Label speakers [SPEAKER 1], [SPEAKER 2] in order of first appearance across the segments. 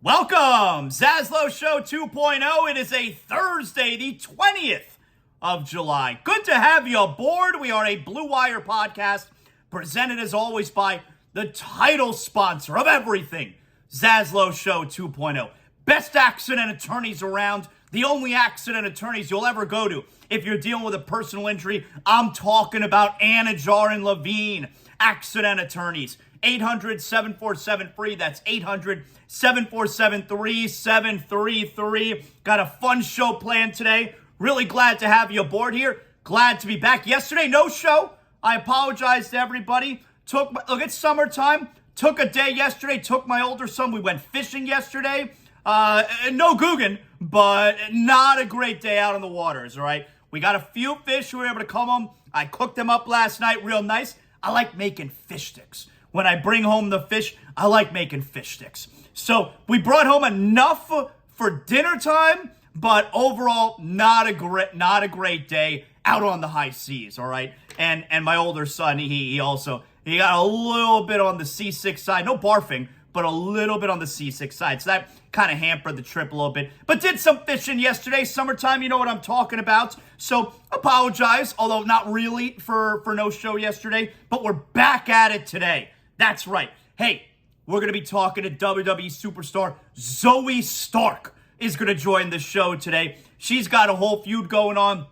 [SPEAKER 1] Welcome, ZASLOW Show 2.0. It is a Thursday, the 20th of July. Good to have you aboard. We are a Blue Wire podcast presented as always by the title sponsor of everything, ZASLOW Show 2.0. Best accident attorneys around, the only accident attorneys you'll ever go to. If you're dealing with a personal injury, I'm talking about Anidjar and Levine, accident attorneys. 800-747-FREE. That's 800-747-3733. Got a fun show planned today. Really glad to have you aboard here. Glad to be back. Yesterday, no show. I apologize to everybody. Look, it's summertime. Took a day yesterday. Took my older son. We went fishing yesterday. No Guggen, but not a great day out on the waters, all right? We got a few fish. We were able to come home. I cooked them up last night real nice. I like making fish sticks. When I bring home the fish, I like making fish sticks. So we brought home enough for dinner time, but overall, not a great day out on the high seas, all right? And my older son, he got a little bit on the seasick side. No barfing, but a little bit on the seasick side. So that kind of hampered the trip a little bit. But did some fishing yesterday. Summertime, you know what I'm talking about. So apologize, although not really for no show yesterday. But we're back at it today. That's right. Hey, we're going to be talking to WWE superstar Zoey Stark is going to join the show today. She's got a whole feud going on.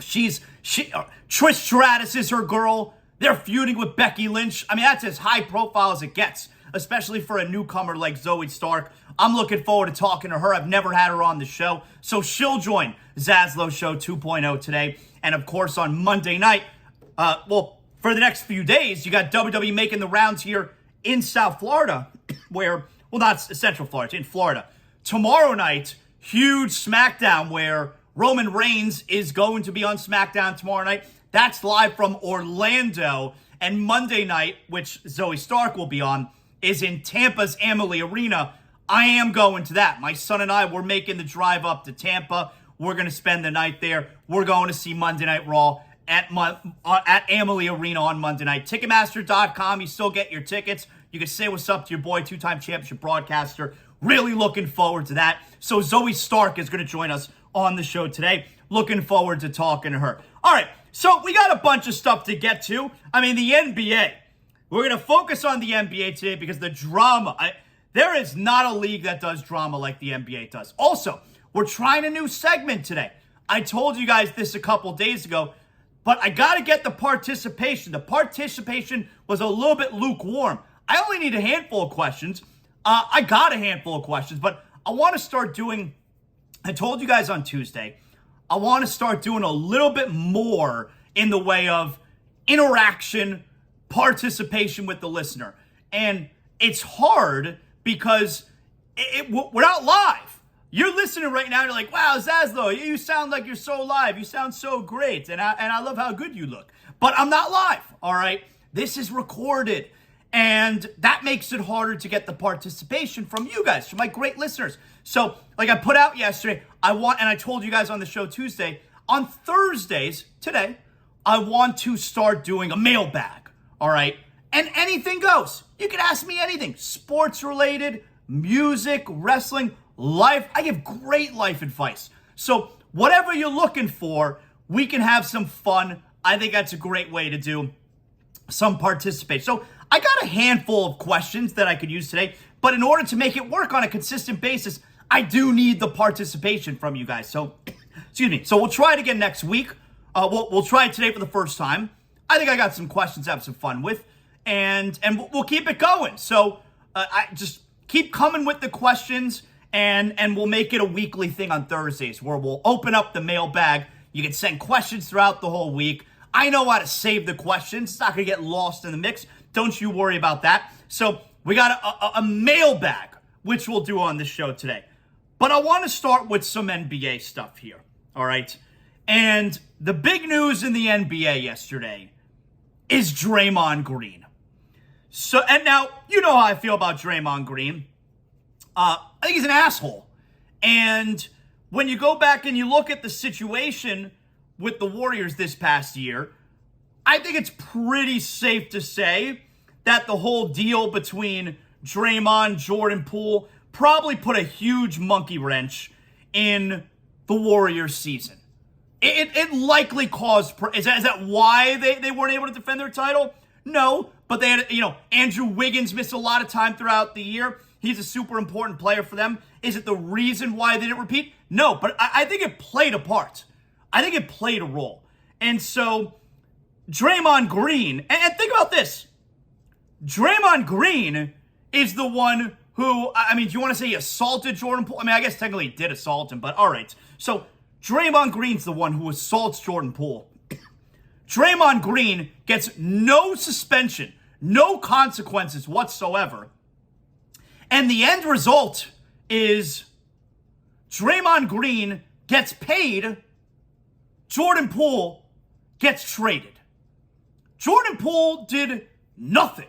[SPEAKER 1] Trish Stratus is her girl. They're feuding with Becky Lynch. I mean, that's as high profile as it gets, especially for a newcomer like Zoey Stark. I'm looking forward to talking to her. I've never had her on the show, so she'll join ZASLOW Show 2.0 today. And of course, on Monday night, for the next few days, you got WWE making the rounds here in South Florida, not Central Florida, in Florida. Tomorrow night, huge SmackDown where Roman Reigns is going to be on SmackDown tomorrow night. That's live from Orlando. And Monday night, which Zoey Stark will be on, is in Tampa's Amalie Arena. I am going to that. My son and I, we're making the drive up to Tampa. We're going to spend the night there. We're going to see Monday Night Raw at Amalie Arena on Monday night. Ticketmaster.com. You still get your tickets. You can say what's up to your boy, two-time championship broadcaster. Really looking forward to that. So Zoey Stark is going to join us on the show today. Looking forward to talking to her. All right, so we got a bunch of stuff to get to. I mean, the NBA. We're going to focus on the NBA today because the drama. There is not a league that does drama like the NBA does. Also, we're trying a new segment today. I told you guys this a couple days ago, but I got to get the participation. The participation was a little bit lukewarm. I only need a handful of questions. I got a handful of questions, but I want to start doing, I told you guys on Tuesday, I want to start doing a little bit more in the way of interaction, participation with the listener. And it's hard because we're not live. You're listening right now and you're like, wow, ZASLOW, you sound like you're so live. You sound so great. And I love how good you look. But I'm not live, all right? This is recorded. And that makes it harder to get the participation from you guys, from my great listeners. So, like I put out yesterday, and I told you guys on the show Tuesday, on Thursdays, today, I want to start doing a mailbag, all right? And anything goes. You can ask me anything. Sports related, music, wrestling, life. I give great life advice. So whatever you're looking for, we can have some fun. I think that's a great way to do some participation. So I got a handful of questions that I could use today, but in order to make it work on a consistent basis, I do need the participation from you guys. So, excuse me. So we'll try it again next week. We'll try it today for the first time. I think I got some questions to have some fun with, and we'll keep it going. So I just keep coming with the questions. And we'll make it a weekly thing on Thursdays where we'll open up the mailbag. You can send questions throughout the whole week. I know how to save the questions. It's not going to get lost in the mix. Don't you worry about that. So we got a mailbag, which we'll do on this show today. But I want to start with some NBA stuff here, all right? And the big news in the NBA yesterday is Draymond Green. So, and now, you know how I feel about Draymond Green. I think he's an asshole. And when you go back and you look at the situation with the Warriors this past year, I think it's pretty safe to say that the whole deal between Draymond, Jordan Poole, probably put a huge monkey wrench in the Warriors season. It likely caused, is that why they weren't able to defend their title? No, but they had, Andrew Wiggins missed a lot of time throughout the year. He's a super important player for them. Is it the reason why they didn't repeat? No, but I think it played a part. I think it played a role. And so, Draymond Green, and think about this. Draymond Green is the one who, do you want to say he assaulted Jordan Poole? I guess technically he did assault him, but all right. So, Draymond Green's the one who assaults Jordan Poole. Draymond Green gets no suspension, no consequences whatsoever. And the end result is Draymond Green gets paid, Jordan Poole gets traded. Jordan Poole did nothing.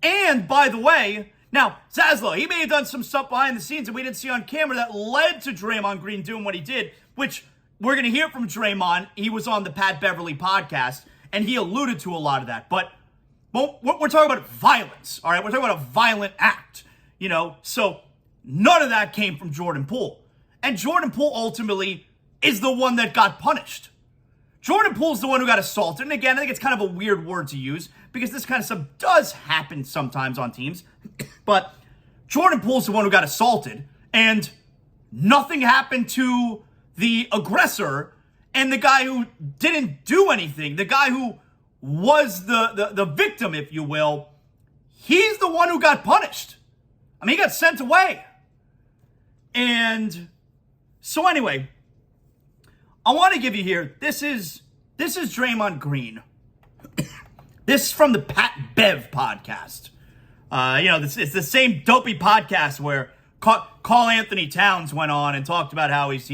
[SPEAKER 1] And, by the way, now, ZASLOW, he may have done some stuff behind the scenes that we didn't see on camera that led to Draymond Green doing what he did, which we're going to hear from Draymond. He was on the Pat Beverly podcast, and he alluded to a lot of that. But we're talking about violence, all right? We're talking about a violent act, So none of that came from Jordan Poole. And Jordan Poole ultimately is the one that got punished. Jordan Poole's the one who got assaulted. And again, I think it's kind of a weird word to use because this kind of stuff does happen sometimes on teams. But Jordan Poole's the one who got assaulted, and nothing happened to the aggressor and the guy who didn't do anything, the guy who was the victim, if you will. He's the one who got punished. He got sent away. And so anyway, I want to give you here, this is Draymond Green. This is from the Pat Bev podcast. It's the same dopey podcast where Carl Anthony Towns went on and talked about how he's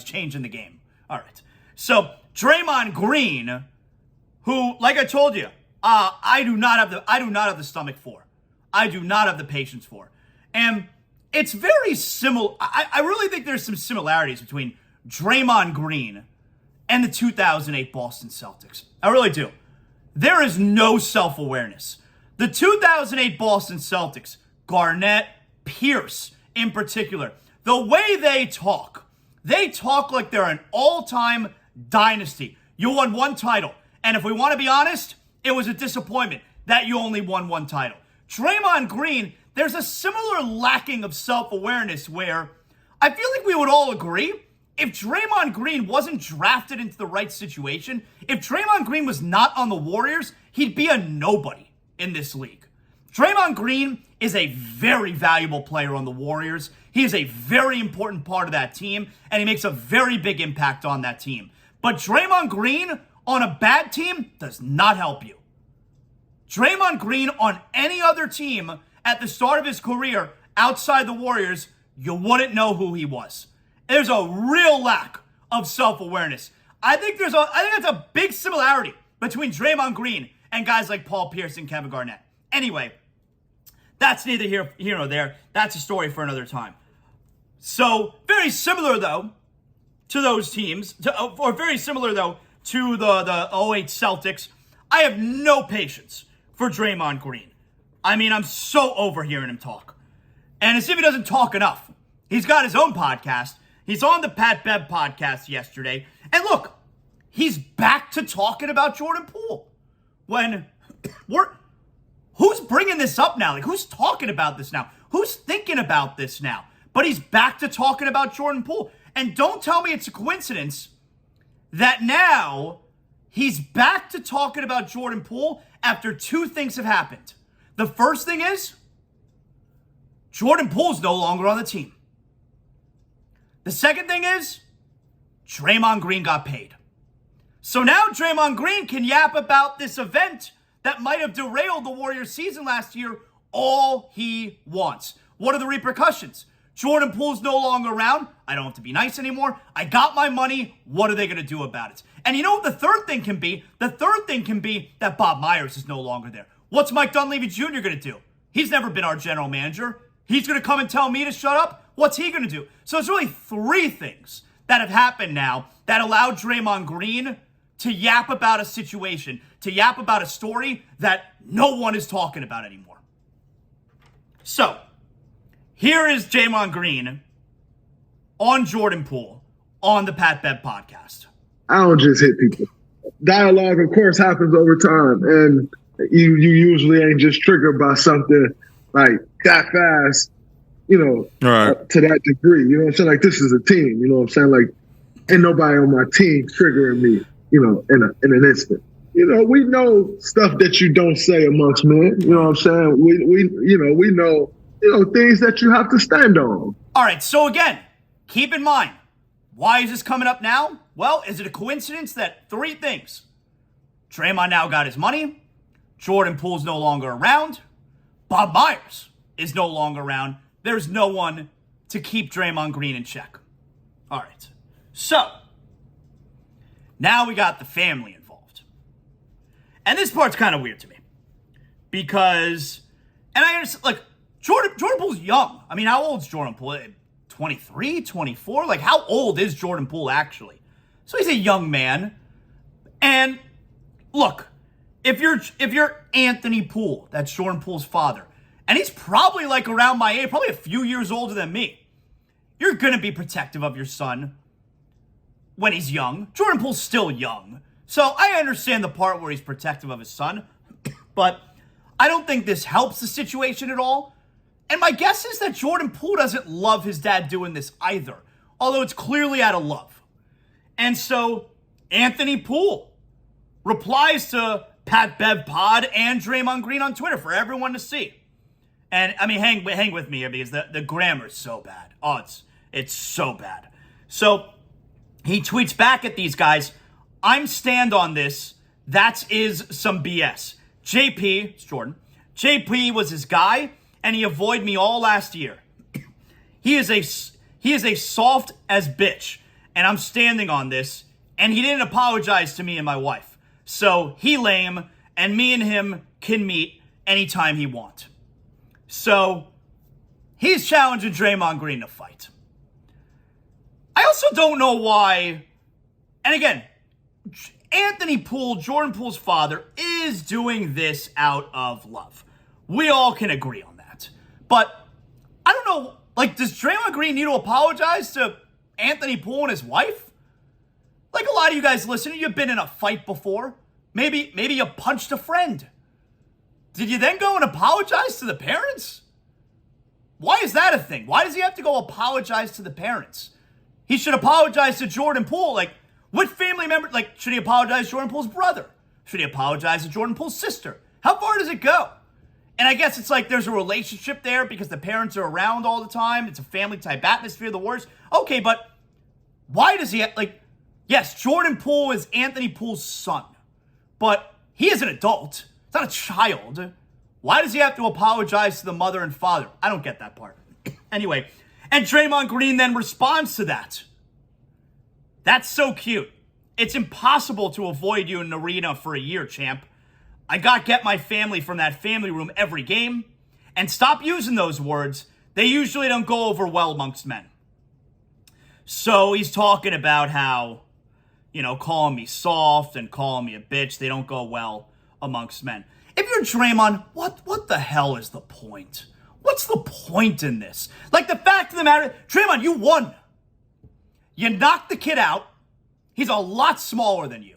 [SPEAKER 1] changing the game. All right. So Draymond Green, who, like I told you, I do not have the stomach for. I do not have the patience for. And it's very similar. I really think there's some similarities between Draymond Green and the 2008 Boston Celtics. I really do. There is no self-awareness. The 2008 Boston Celtics, Garnett, Pierce in particular, the way they talk like they're an all-time dynasty. You won one title. And if we want to be honest, it was a disappointment that you only won one title. Draymond Green, there's a similar lacking of self-awareness where I feel like we would all agree if Draymond Green wasn't drafted into the right situation, if Draymond Green was not on the Warriors, he'd be a nobody in this league. Draymond Green is a very valuable player on the Warriors. He is a very important part of that team, and he makes a very big impact on that team. But Draymond Green on a bad team does not help you. Draymond Green on any other team at the start of his career outside the Warriors, you wouldn't know who he was. There's a real lack of self-awareness. I think that's a big similarity between Draymond Green and guys like Paul Pierce and Kevin Garnett. Anyway, that's neither here nor there. That's a story for another time. So, very similar, though, to those teams, or very similar, though, to the 08 Celtics. I have no patience for Draymond Green. I'm so over hearing him talk. And as if he doesn't talk enough. He's got his own podcast. He's on the Pat Bev podcast yesterday. And look, he's back to talking about Jordan Poole. Who's bringing this up now? Who's talking about this now? Who's thinking about this now? But he's back to talking about Jordan Poole. And don't tell me it's a coincidence that now he's back to talking about Jordan Poole after two things have happened. The first thing is, Jordan Poole's no longer on the team. The second thing is, Draymond Green got paid. So now Draymond Green can yap about this event that might have derailed the Warriors season last year all he wants. What are the repercussions? Jordan Poole's no longer around. I don't have to be nice anymore. I got my money. What are they going to do about it? And you know what the third thing can be? The third thing can be that Bob Myers is no longer there. What's Mike Dunleavy Jr. going to do? He's never been our general manager. He's going to come and tell me to shut up? What's he going to do? So it's really three things that have happened now that allow Draymond Green to yap about a situation, to yap about a story that no one is talking about anymore. So, Here is Draymond Green on Jordan Poole on the Pat Bev podcast.
[SPEAKER 2] I don't just hit people. Dialogue, of course, happens over time, and you usually ain't just triggered by something like that fast, to that degree. You know what I'm saying? Like, this is a team. You know what I'm saying? Like, ain't nobody on my team triggering me, in an instant. We know stuff that you don't say amongst men. You know what I'm saying? We know things that you have to stand on.
[SPEAKER 1] All right, so again, keep in mind, why is this coming up now? Well, is it a coincidence that three things? Draymond now got his money. Jordan Poole's no longer around. Bob Myers is no longer around. There's no one to keep Draymond Green in check. All right, so now we got the family involved. And this part's kind of weird to me because, and I understand, like, Jordan Poole's young. I mean, how old's Jordan Poole? 23, 24? Like, how old is Jordan Poole actually? So he's a young man. And look, if you're Anthony Poole, that's Jordan Poole's father, and he's probably like around my age, probably a few years older than me, you're going to be protective of your son when he's young. Jordan Poole's still young. So I understand the part where he's protective of his son, but I don't think this helps the situation at all. And my guess is that Jordan Poole doesn't love his dad doing this either, although it's clearly out of love. And so Anthony Poole replies to Pat Bev Pod and Draymond Green on Twitter for everyone to see. And I mean, hang with me here because the grammar's so bad. Oh, it's so bad. So he tweets back at these guys, "I'm stand on this. That is some BS. JP," it's Jordan, "JP was his guy, and he avoided me all last year. He is a soft as bitch, and I'm standing on this, and he didn't apologize to me and my wife. So he lame, and me and him can meet anytime he want." So he's challenging Draymond Green to fight. I also don't know why, and again, Anthony Poole, Jordan Poole's father, is doing this out of love. We all can agree on that. But I don't know, like, does Draymond Green need to apologize to Anthony Poole and his wife? Like, a lot of you guys listening, you've been in a fight before. Maybe you punched a friend. Did you then go and apologize to the parents? Why is that a thing? Why does he have to go apologize to the parents? He should apologize to Jordan Poole. Like, what family member, like, should he apologize to Jordan Poole's brother? Should he apologize to Jordan Poole's sister? How far does it go? And I guess it's like there's a relationship there because the parents are around all the time. It's a family type atmosphere, the worst. Okay, but why does he, yes, Jordan Poole is Anthony Poole's son, but he is an adult. It's not a child. Why does he have to apologize to the mother and father? I don't get that part. Anyway, and Draymond Green then responds to that. "That's so cute. It's impossible to avoid you in an arena for a year, champ. I get my family from that family room every game. And stop using those words. They usually don't go over well amongst men." So he's talking about how, calling me soft and calling me a bitch, they don't go well amongst men. If you're Draymond, what the hell is the point? What's the point in this? Like, the fact of the matter, Draymond, you won. You knocked the kid out. He's a lot smaller than you.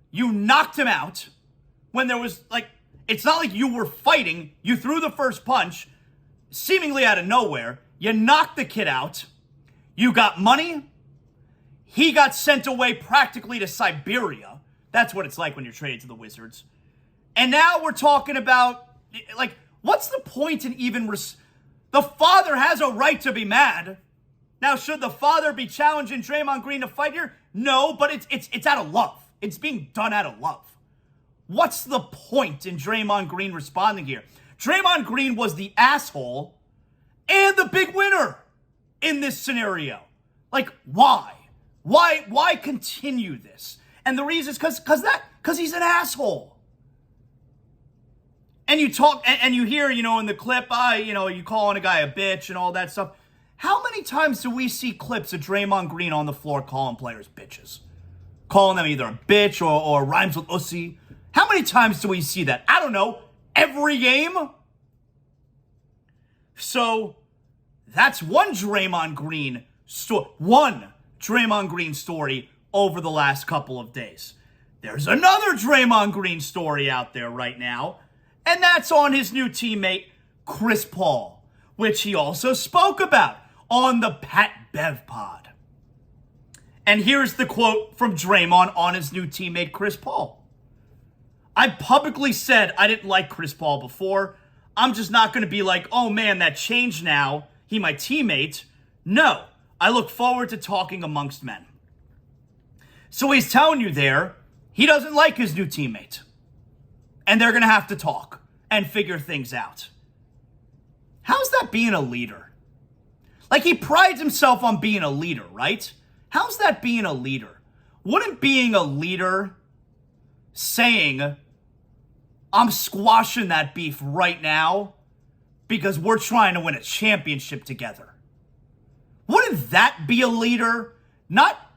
[SPEAKER 1] You knocked him out when there was, it's not like you were fighting. You threw the first punch, seemingly out of nowhere. You knocked the kid out. You got money. He got sent away practically to Siberia. That's what it's like when you're traded to the Wizards. And now we're talking about, what's the point in even... The father has a right to be mad. Now, should the father be challenging Draymond Green to fight here? No, but it's out of love. It's being done out of love. What's the point in Draymond Green responding here? Draymond Green was the asshole and the big winner in this scenario. Like, why? Why continue this? And the reason is because he's an asshole. And you talk, and you hear, in the clip, you calling a guy a bitch and all that stuff. How many times do we see clips of Draymond Green on the floor calling players bitches? Calling them either a bitch or rhymes with ussy. How many times do we see that? I don't know. Every game? So, That's one Draymond Green story over the last couple of days. There's another Draymond Green story out there right now, and that's on his new teammate, Chris Paul, which he also spoke about on the Pat Bev pod. And here's the quote from Draymond on his new teammate, Chris Paul. I publicly said I didn't like Chris Paul before. I'm just not going to be like, oh man, that changed now. He my teammate. No, I look forward to talking amongst men. So he's telling you there, he doesn't like his new teammate. And they're going to have to talk and figure things out. How's that being a leader? Like, he prides himself on being a leader, right? How's that being a leader? Wouldn't being a leader saying, I'm squashing that beef right now because we're trying to win a championship together? Wouldn't that be a leader? Not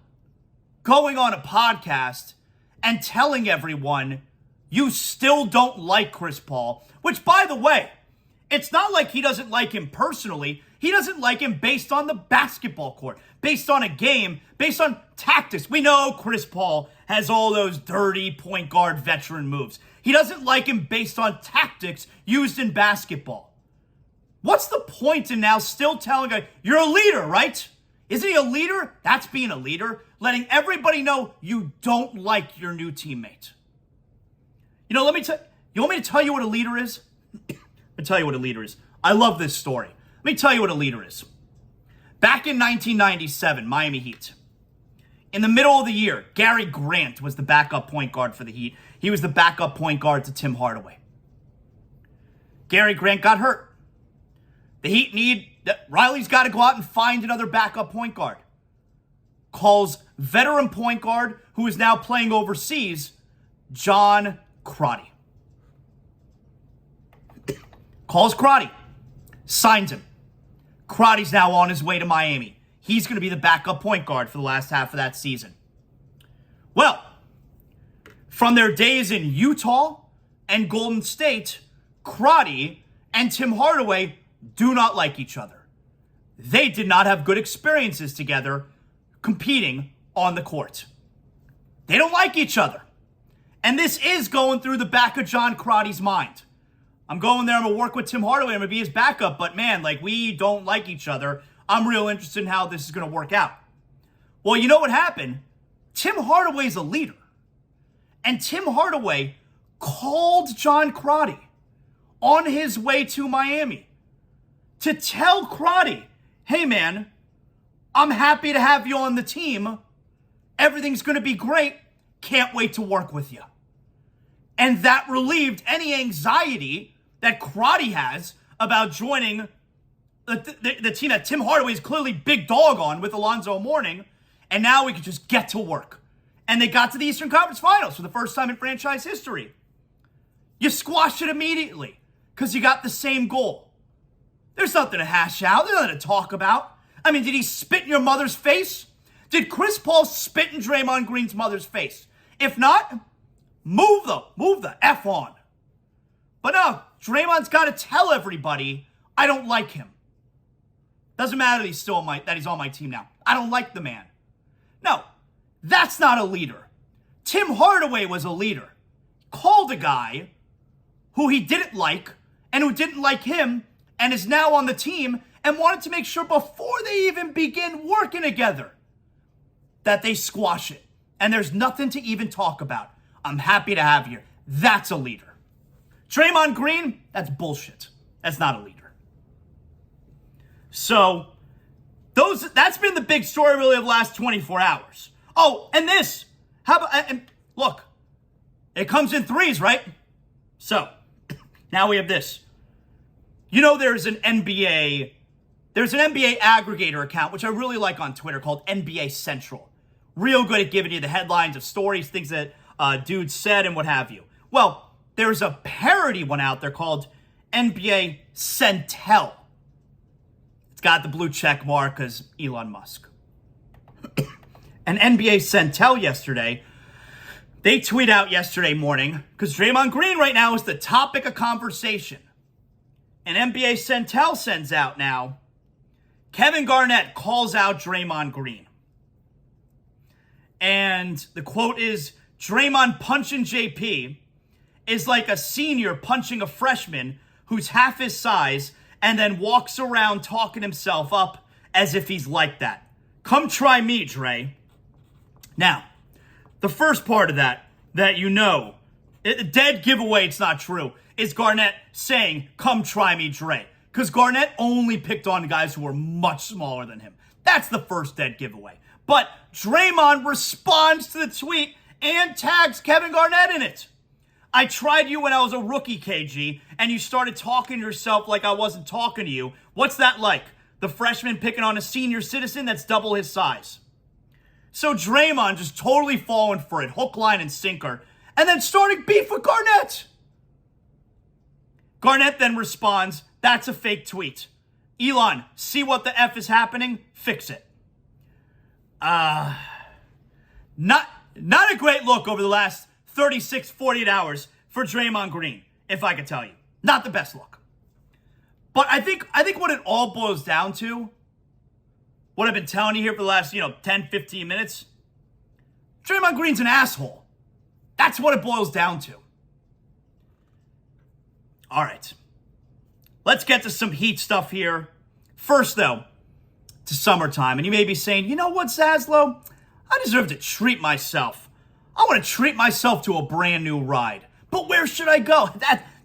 [SPEAKER 1] going on a podcast and telling everyone you still don't like Chris Paul, which, by the way, it's not like he doesn't like him personally. He doesn't like him based on the basketball court, based on a game, based on tactics. We know Chris Paul has all those dirty point guard veteran moves. He doesn't like him based on tactics used in basketball. What's the point in now still telling a, you're a leader, right? Isn't he a leader? That's being a leader. Letting everybody know you don't like your new teammate. You know, you want me to tell you what a leader is? Let me tell you what a leader is. I love this story. Let me tell you what a leader is. Back in 1997, Miami Heat. In the middle of the year, Gary Grant was the backup point guard for the Heat. He was the backup point guard to Tim Hardaway. Gary Grant got hurt. The Heat Riley's got to go out and find another backup point guard. Calls veteran point guard, who is now playing overseas, John Crotty. Calls Crotty. Signs him. Crotty's now on his way to Miami. He's going to be the backup point guard for the last half of that season. Well, from their days in Utah and Golden State, Crotty and Tim Hardaway do not like each other. They did not have good experiences together competing on the court. They don't like each other. And this is going through the back of John Crotty's mind. I'm going there, I'm going to work with Tim Hardaway, I'm going to be his backup, but man, like, we don't like each other. I'm real interested in how this is going to work out. Well, you know what happened? Tim Hardaway's a leader. And Tim Hardaway called John Crotty on his way to Miami to tell Crotty, hey man, I'm happy to have you on the team. Everything's going to be great. Can't wait to work with you. And that relieved any anxiety that Crotty has about joining the team that Tim Hardaway is clearly big dog on with Alonzo Mourning. And now we can just get to work. And they got to the Eastern Conference Finals for the first time in franchise history. You squashed it immediately because you got the same goal. There's nothing to hash out. There's nothing to talk about. I mean, did he spit in your mother's face? Did Chris Paul spit in Draymond Green's mother's face? If not, move the F on. But no, Draymond's got to tell everybody, I don't like him. Doesn't matter that he's on my team now. I don't like the man. No, that's not a leader. Tim Hardaway was a leader. Called a guy who he didn't like and who didn't like him and is now on the team and wanted to make sure before they even begin working together that they squash it. And there's nothing to even talk about. I'm happy to have you. That's a leader. Draymond Green, that's bullshit. That's not a leader. So, that's been the big story really of the last 24 hours. Oh, and this. And look, it comes in threes, right? So, now we have this. You know there's an NBA aggregator account, which I really like on Twitter, called NBA Central. Real good at giving you the headlines of stories, things that dudes said and what have you. Well, there's a parody one out there called NBA Centel. It's got the blue check mark because Elon Musk. And NBA Centel yesterday, they tweet out yesterday morning, because Draymond Green right now is the topic of conversation. And NBA Centel sends out now, Kevin Garnett calls out Draymond Green. And the quote is, Draymond punching JP is like a senior punching a freshman who's half his size and then walks around talking himself up as if he's like that. Come try me, Dre. Now, the first part of that you know, dead giveaway, it's not true, is Garnett saying, come try me, Dre. Because Garnett only picked on guys who were much smaller than him. That's the first dead giveaway. But Draymond responds to the tweet and tags Kevin Garnett in it. I tried you when I was a rookie, KG, and you started talking to yourself like I wasn't talking to you. What's that like? The freshman picking on a senior citizen that's double his size. So Draymond just totally falling for it, hook, line, and sinker, and then starting beef with Garnett. Garnett then responds, that's a fake tweet. Elon, see what the F is happening? Fix it. Not a great look over the last 36, 48 hours for Draymond Green, if I could tell you. Not the best look. But I think what it all boils down to, what I've been telling you here for the last, 10, 15 minutes, Draymond Green's an asshole. That's what it boils down to. All right. Let's get to some Heat stuff here. First, though, to summertime. And you may be saying, you know what, Zaslow? I deserve to treat myself. I want to treat myself to a brand new ride. But where should I go?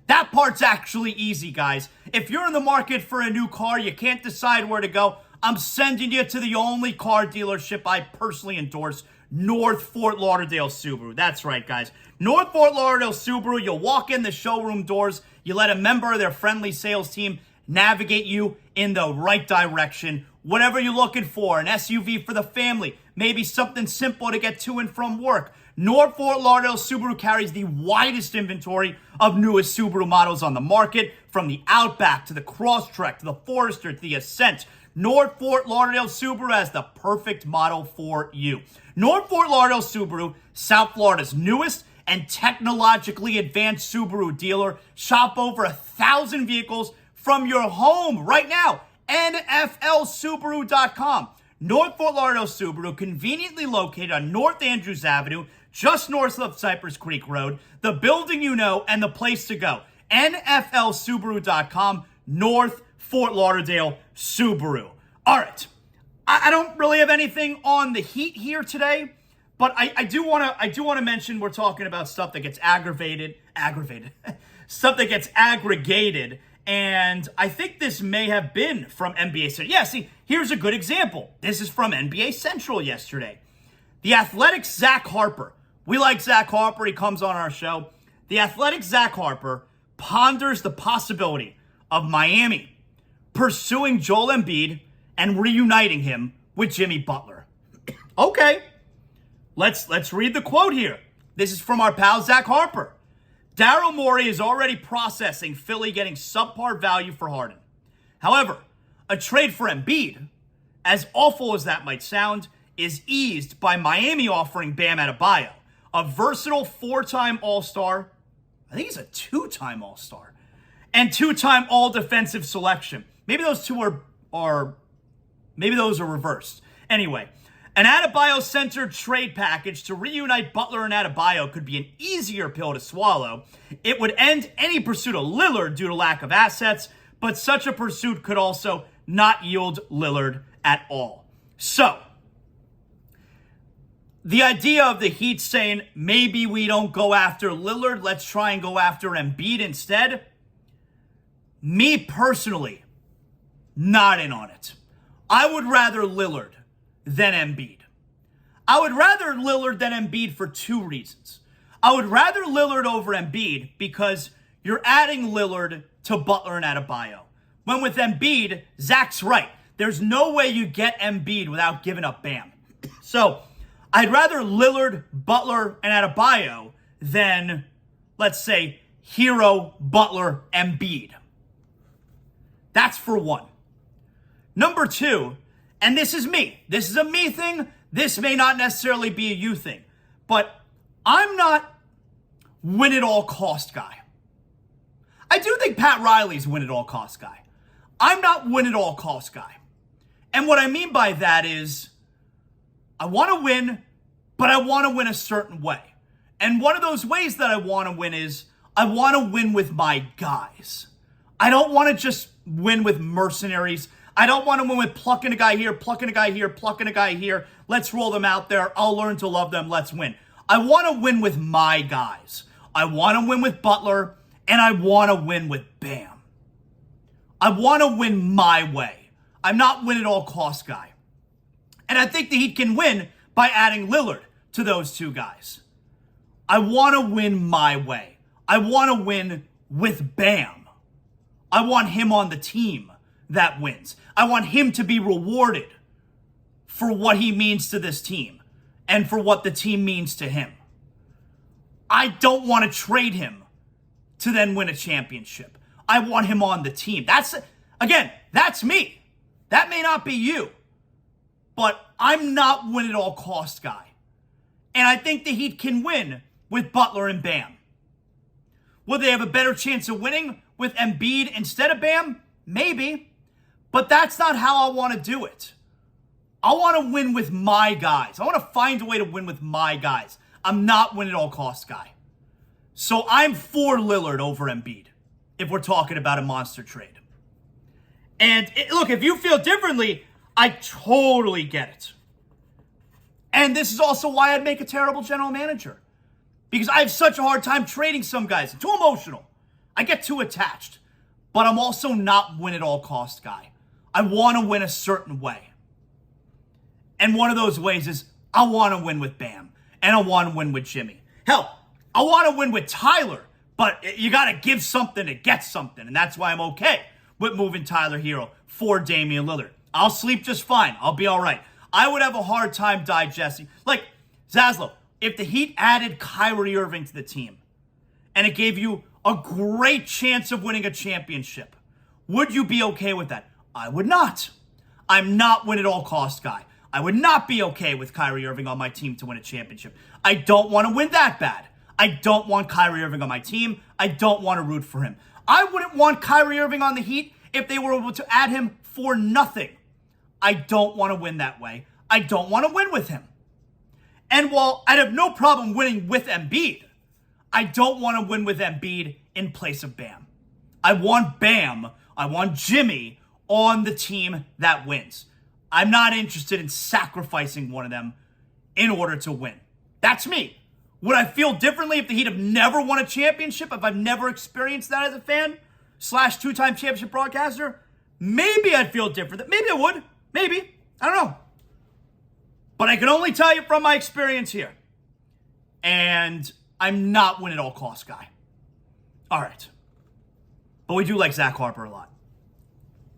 [SPEAKER 1] That part's actually easy, guys. If you're in the market for a new car, you can't decide where to go, I'm sending you to the only car dealership I personally endorse, North Fort Lauderdale Subaru. That's right, guys. North Fort Lauderdale Subaru, you'll walk in the showroom doors, you let a member of their friendly sales team navigate you in the right direction. Whatever you're looking for, an SUV for the family, maybe something simple to get to and from work. North Fort Lauderdale Subaru carries the widest inventory of newest Subaru models on the market, from the Outback to the Crosstrek to the Forester to the Ascent. North Fort Lauderdale Subaru has the perfect model for you. North Fort Lauderdale Subaru, South Florida's newest and technologically advanced Subaru dealer. Shop over 1,000 vehicles from your home right now. NFLSubaru.com. North Fort Lauderdale Subaru, conveniently located on North Andrews Avenue, just north of Cypress Creek Road, the building you know and the place to go. NFLSubaru.com, North Fort Lauderdale Subaru. All right, I don't really have anything on the Heat here today, but I do want to mention we're talking about stuff that gets aggravated, stuff that gets aggregated. And I think this may have been from NBA Central. Yeah, see, here's a good example. This is from NBA Central yesterday. The Athletic's Zach Harper. We like Zach Harper. He comes on our show. The Athletic's Zach Harper ponders the possibility of Miami pursuing Joel Embiid and reuniting him with Jimmy Butler. Okay, let's read the quote here. This is from our pal Zach Harper. Daryl Morey is already processing Philly getting subpar value for Harden. However, a trade for Embiid, as awful as that might sound, is eased by Miami offering Bam Adebayo, a versatile 4-time All-Star, I think he's a 2-time All-Star, and 2-time All-Defensive selection. Maybe those two are maybe those are reversed. Anyway, an Adebayo-centered trade package to reunite Butler and Adebayo could be an easier pill to swallow. It would end any pursuit of Lillard due to lack of assets, but such a pursuit could also not yield Lillard at all. So, the idea of the Heat saying, maybe we don't go after Lillard, let's try and go after Embiid instead. Me personally, not in on it. I would rather Lillard than Embiid. I would rather Lillard than Embiid for two reasons. I would rather Lillard over Embiid because you're adding Lillard to Butler and Adebayo. When with Embiid, Zach's right. There's no way you get Embiid without giving up Bam. So, I'd rather Lillard, Butler, and Adebayo than, let's say, Hero, Butler, Embiid. That's for one. Number two, and this is me. This is a me thing. This may not necessarily be a you thing. But I'm not win-at-all-cost guy. I do think Pat Riley's win-at-all-cost guy. I'm not win-at-all-cost guy. And what I mean by that is I want to win, but I want to win a certain way. And one of those ways that I want to win is I want to win with my guys. I don't want to just win with mercenaries. I don't want to win with plucking a guy here, plucking a guy here, plucking a guy here. Let's roll them out there. I'll learn to love them. Let's win. I want to win with my guys. I want to win with Butler, and I want to win with Bam. I want to win my way. I'm not win at all cost guy. And I think the Heat can win by adding Lillard to those two guys. I want to win my way. I want to win with Bam. I want him on the team that wins. I want him to be rewarded for what he means to this team and for what the team means to him. I don't want to trade him to then win a championship. I want him on the team. That's me. That may not be you, but I'm not win at all cost guy. And I think the Heat can win with Butler and Bam. Will they have a better chance of winning with Embiid instead of Bam? Maybe. But that's not how I want to do it. I want to win with my guys. I want to find a way to win with my guys. I'm not win at all cost guy. So I'm for Lillard over Embiid if we're talking about a monster trade. And look, if you feel differently, I totally get it. And this is also why I'd make a terrible general manager. Because I have such a hard time trading some guys. I'm too emotional. I get too attached. But I'm also not win at all cost guy. I want to win a certain way. And one of those ways is I want to win with Bam. And I want to win with Jimmy. Hell, I want to win with Tyler. But you got to give something to get something. And that's why I'm okay with moving Tyler Hero for Damian Lillard. I'll sleep just fine. I'll be all right. I would have a hard time digesting. Like, ZASLOW, if the Heat added Kyrie Irving to the team and it gave you a great chance of winning a championship, would you be okay with that? I would not. I'm not win at all cost guy. I would not be okay with Kyrie Irving on my team to win a championship. I don't want to win that bad. I don't want Kyrie Irving on my team. I don't want to root for him. I wouldn't want Kyrie Irving on the Heat if they were able to add him for nothing. I don't want to win that way. I don't want to win with him. And while I'd have no problem winning with Embiid, I don't want to win with Embiid in place of Bam. I want Bam, I want Jimmy on the team that wins. I'm not interested in sacrificing one of them in order to win. That's me. Would I feel differently if the Heat have never won a championship, if I've never experienced that as a fan / two-time championship broadcaster? Maybe I'd feel different. Maybe I would. Maybe. I don't know. But I can only tell you from my experience here. And I'm not win at all cost guy. All right. But we do like Zach Harper a lot.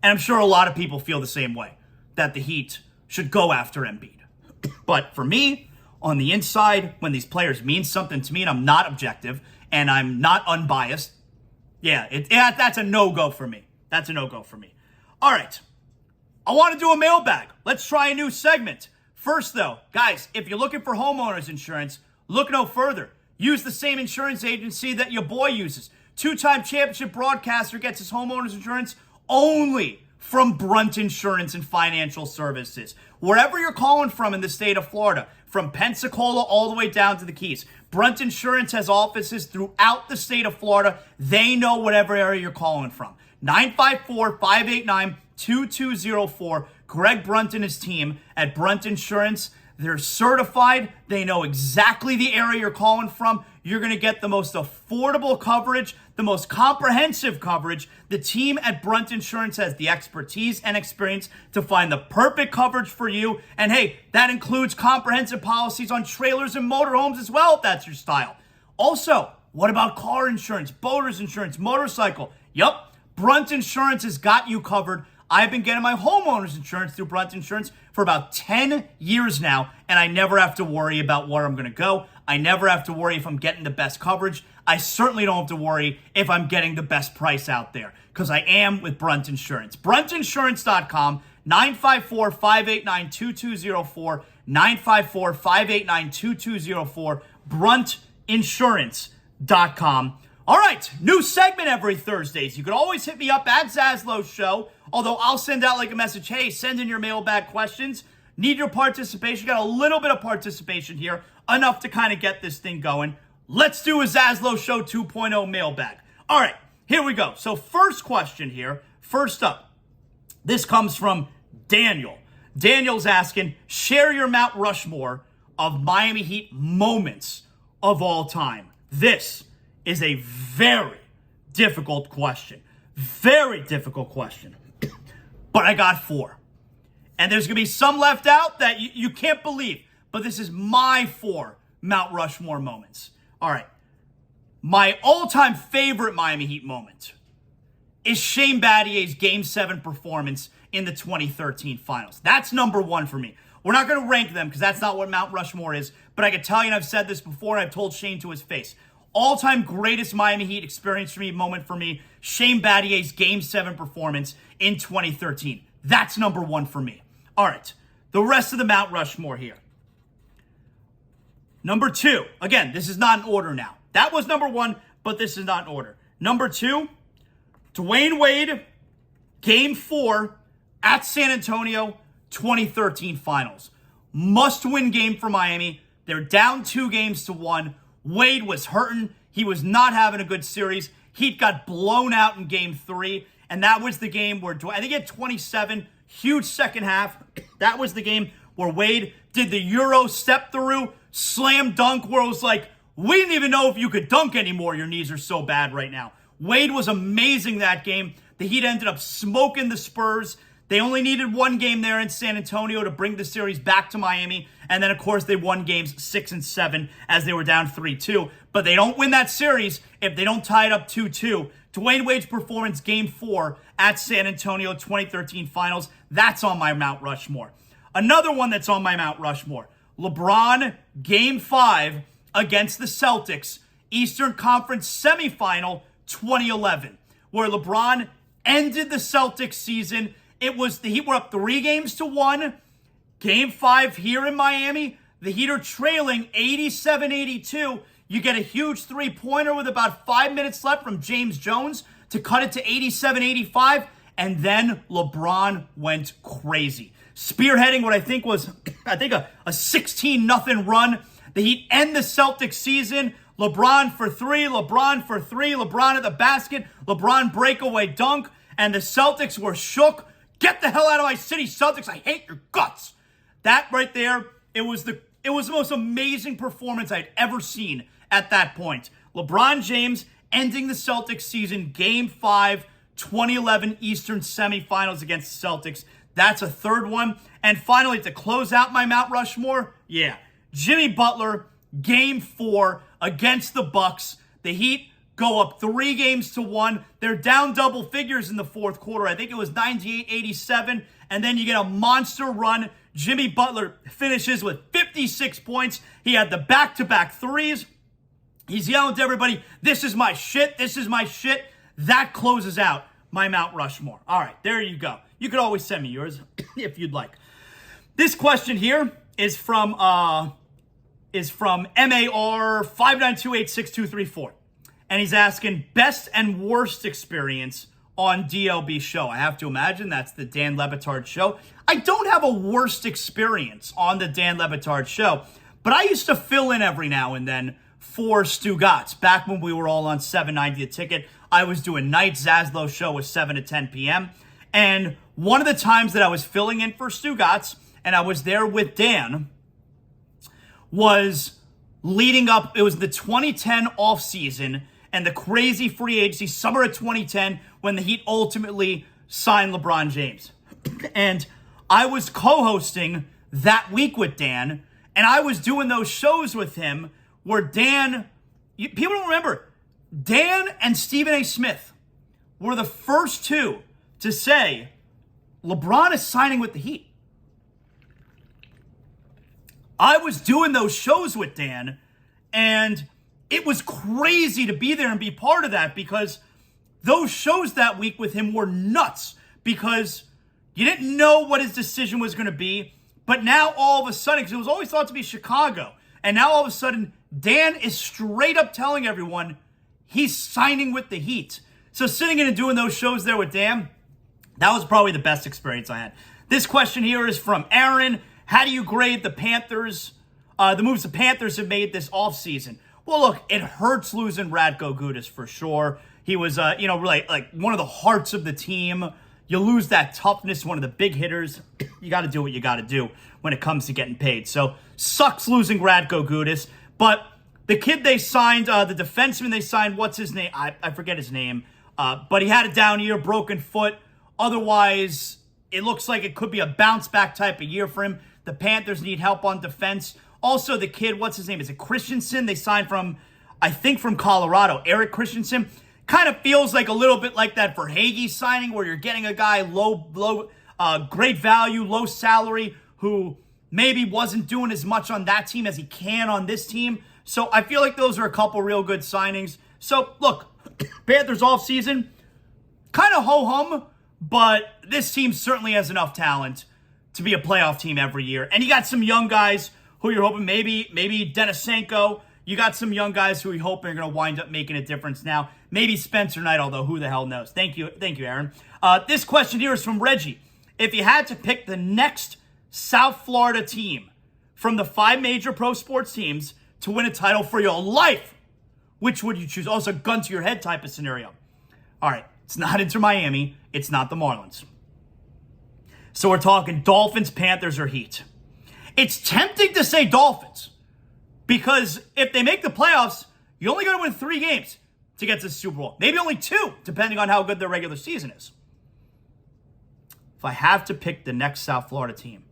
[SPEAKER 1] And I'm sure a lot of people feel the same way, that the Heat should go after Embiid. But for me, on the inside, when these players mean something to me and I'm not objective and I'm not unbiased, that's a no-go for me. That's a no-go for me. All right. I want to do a mailbag. Let's try a new segment. First, though, guys, if you're looking for homeowners insurance, look no further. Use the same insurance agency that your boy uses. Two-time championship broadcaster gets his homeowners insurance only from Brunt Insurance and Financial Services. Wherever you're calling from in the state of Florida, from Pensacola all the way down to the Keys, Brunt Insurance has offices throughout the state of Florida. They know whatever area you're calling from. 954-589-2204. Greg Brunt and his team at Brunt Insurance. They're certified. They know exactly the area you're calling from. You're going to get the most affordable coverage, the most comprehensive coverage. The team at Brunt Insurance has the expertise and experience to find the perfect coverage for you. And hey, that includes comprehensive policies on trailers and motorhomes as well, if that's your style. Also, what about car insurance, boaters insurance, motorcycle? Yup, Brunt Insurance has got you covered. I've been getting my homeowner's insurance through Brunt Insurance for about 10 years now, and I never have to worry about where I'm going to go. I never have to worry if I'm getting the best coverage. I certainly don't have to worry if I'm getting the best price out there, because I am with Brunt Insurance. BruntInsurance.com, 954-589-2204, 954-589-2204, BruntInsurance.com. All right, new segment every Thursdays. You can always hit me up at ZASLOW Show, although I'll send out like a message, hey, send in your mailbag questions. Need your participation. Got a little bit of participation here, enough to kind of get this thing going. Let's do a ZASLOW Show 2.0 mailbag. All right, here we go. So first question here, first up, this comes from Daniel. Daniel's asking, share your Mount Rushmore of Miami Heat moments of all time. This is a very difficult question. Very difficult question. But I got 4. And there's going to be some left out that you can't believe. But this is my 4 Mount Rushmore moments. All right. My all-time favorite Miami Heat moment is Shane Battier's Game 7 performance in the 2013 finals. That's number 1 for me. We're not going to rank them because that's not what Mount Rushmore is. But I can tell you, and I've said this before, and I've told Shane to his face, all-time greatest Miami Heat experience for me, moment for me, Shane Battier's Game 7 performance in 2013. That's number 1 for me. All right, the rest of the Mount Rushmore here. Number 2, again, this is not in order now. That was number 1, but this is not in order. Number 2, Dwayne Wade, Game 4 at San Antonio, 2013 finals. Must-win game for Miami. They're down 2-1. Wade was hurting. He was not having a good series. Heat got blown out in Game 3, and that was the game where I think he had 27, huge second half. That was the game where Wade did the Euro step-through, slam dunk, where it was like, we didn't even know if you could dunk anymore. Your knees are so bad right now. Wade was amazing that game. The Heat ended up smoking the Spurs. They only needed 1 game there in San Antonio to bring the series back to Miami. And then, of course, they won games 6 and 7 as they were down 3-2. But they don't win that series if they don't tie it up 2-2. Dwayne Wade's performance, Game 4 at San Antonio 2013 finals, that's on my Mount Rushmore. Another one that's on my Mount Rushmore, LeBron, Game 5 against the Celtics, Eastern Conference semifinal 2011, where LeBron ended the Celtics season. It was the Heat were up 3-1. Game 5 here in Miami, the Heat are trailing 87-82. You get a huge three-pointer with about 5 minutes left from James Jones to cut it to 87-85, and then LeBron went crazy, spearheading what I think was a 16-0 run. The Heat end the Celtics season. LeBron for 3, LeBron for 3, LeBron at the basket, LeBron breakaway dunk, and the Celtics were shook. Get the hell out of my city, Celtics. I hate your guts. That right there, it was the most amazing performance I'd ever seen at that point. LeBron James ending the Celtics season, Game 5, 2011 Eastern semifinals against the Celtics. That's a third one. And finally, to close out my Mount Rushmore, Jimmy Butler, Game 4 against the Bucks. The Heat go up 3-1. They're down double figures in the fourth quarter. I think it was 98-87. And then you get a monster run. Jimmy Butler finishes with 56 points. He had the back-to-back threes. He's yelling to everybody, this is my shit, this is my shit. That closes out my Mount Rushmore. All right, there you go. You could always send me yours if you'd like. This question here is from MAR 592862234. And he's asking, best and worst experience on DLB show. I have to imagine that's the Dan Le Batard show. I don't have a worst experience on the Dan Le Batard show, but I used to fill in every now and then for Stu Gatz. Back when we were all on 790 The Ticket, I was doing night. ZASLOW show was 7 to 10 p.m. And one of the times that I was filling in for Stu Gatz, and I was there with Dan, was leading up, it was the 2010 offseason and the crazy free agency, summer of 2010, when the Heat ultimately signed LeBron James. And I was co-hosting that week with Dan, and I was doing those shows with him where Dan, people don't remember, Dan and Stephen A. Smith were the first two to say, LeBron is signing with the Heat. I was doing those shows with Dan, and it was crazy to be there and be part of that, because those shows that week with him were nuts, because you didn't know what his decision was going to be. But now all of a sudden, because it was always thought to be Chicago, and now all of a sudden Dan is straight up telling everyone he's signing with the Heat. So sitting in and doing those shows there with Dan, that was probably the best experience I had. This question here is from Aaron. How do you grade the Panthers, the moves the Panthers have made this offseason? Well, look, it hurts losing Radko Gudas for sure. He was, really like one of the hearts of the team. You lose that toughness, one of the big hitters. You got to do what you got to do when it comes to getting paid. So, sucks losing Radko Gudas. But the kid they signed, the defenseman they signed, what's his name? I forget his name. But he had a down year, broken foot. Otherwise, it looks like it could be a bounce-back type of year for him. The Panthers need help on defense. Also, the kid, what's his name? Is it Christensen? They signed from Colorado. Eric Christensen. Kind of feels like a little bit like that for Hagee signing, where you're getting a guy low, great value, low salary, who maybe wasn't doing as much on that team as he can on this team. So I feel like those are a couple real good signings. So look, Panthers offseason, kind of ho-hum, but this team certainly has enough talent to be a playoff team every year. And you got some young guys who you're hoping, maybe Denisenko. You got some young guys who you're hoping are going to wind up making a difference now. Maybe Spencer Knight, although who the hell knows. Thank you, Aaron. This question here is from Reggie. If you had to pick the next South Florida team from the 5 major pro sports teams to win a title for your life, which would you choose? Also, gun to your head type of scenario. All right, it's not Inter Miami. It's not the Marlins. So we're talking Dolphins, Panthers, or Heat. It's tempting to say Dolphins because if they make the playoffs, you're only going to win 3 games to get to the Super Bowl. Maybe only 2, depending on how good their regular season is. If I have to pick the next South Florida team,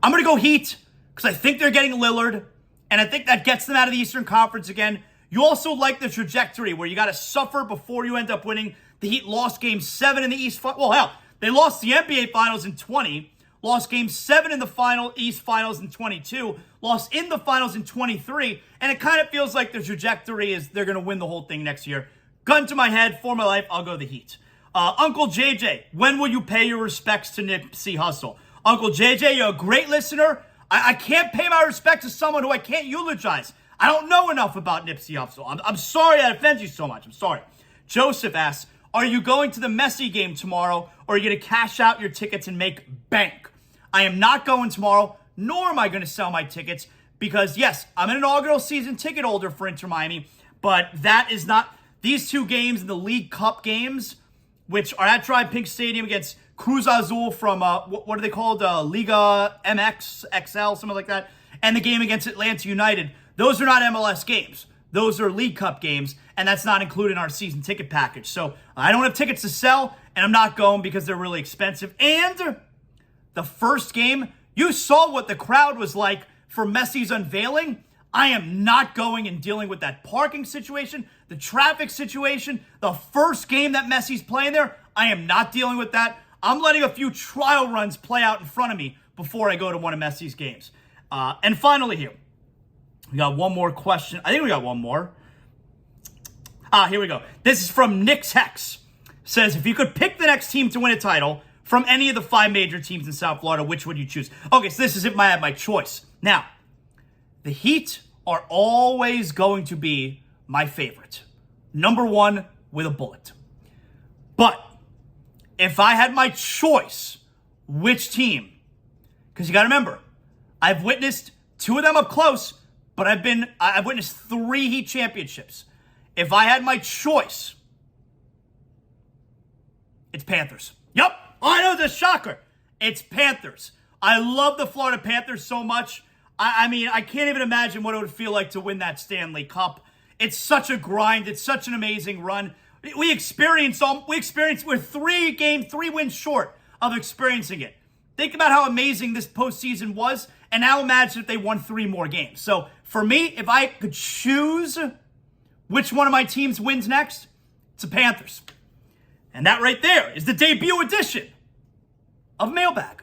[SPEAKER 1] I'm going to go Heat because I think they're getting Lillard, and I think that gets them out of the Eastern Conference again. You also like the trajectory where you got to suffer before you end up winning. The Heat lost Game 7 in the East. Well, hell, they lost the NBA Finals in 20, lost Game 7 in the East Finals in 22, lost in the Finals in 23, and it kind of feels like the trajectory is they're going to win the whole thing next year. Gun to my head, for my life, I'll go the Heat. Uncle JJ, when will you pay your respects to Nipsey Hussle? Uncle JJ, you're a great listener. I can't pay my respect to someone who I can't eulogize. I don't know enough about Nipsey Hussle. I'm sorry I offend you so much. I'm sorry. Joseph asks, are you going to the Messi game tomorrow, or are you going to cash out your tickets and make bank? I am not going tomorrow, nor am I going to sell my tickets, because yes, I'm an inaugural season ticket holder for Inter Miami, but that is not, these 2 games in the League Cup games, which are at Dry Pink Stadium against Cruz Azul from, what are they called? Liga MX, XL, something like that. And the game against Atlanta United. Those are not MLS games. Those are League Cup games, and that's not included in our season ticket package. So I don't have tickets to sell, and I'm not going because they're really expensive. And the first game, you saw what the crowd was like for Messi's unveiling. I am not going and dealing with that parking situation, the traffic situation, the first game that Messi's playing there. I am not dealing with that. I'm letting a few trial runs play out in front of me before I go to one of Messi's games. And finally here, we got one more question. I think we got one more. Here we go. This is from Nick's Hex. Says, if you could pick the next team to win a title from any of the 5 major teams in South Florida, which would you choose? Okay, so this is if I had my choice. Now, the Heat are always going to be my favorite. Number 1 with a bullet. But if I had my choice, which team? Because you got to remember, I've witnessed 2 of them up close, but I've witnessed 3 Heat championships. If I had my choice, it's Panthers. Yep. Oh, I know, it's a shocker. It's Panthers. I love the Florida Panthers so much. I mean, I can't even imagine what it would feel like to win that Stanley Cup. It's such a grind. It's such an amazing run. We're 3 wins short of experiencing it. Think about how amazing this postseason was, and now imagine if they won 3 more games. So for me, if I could choose which one of my teams wins next, it's the Panthers. And that right there is the debut edition of Mailbag.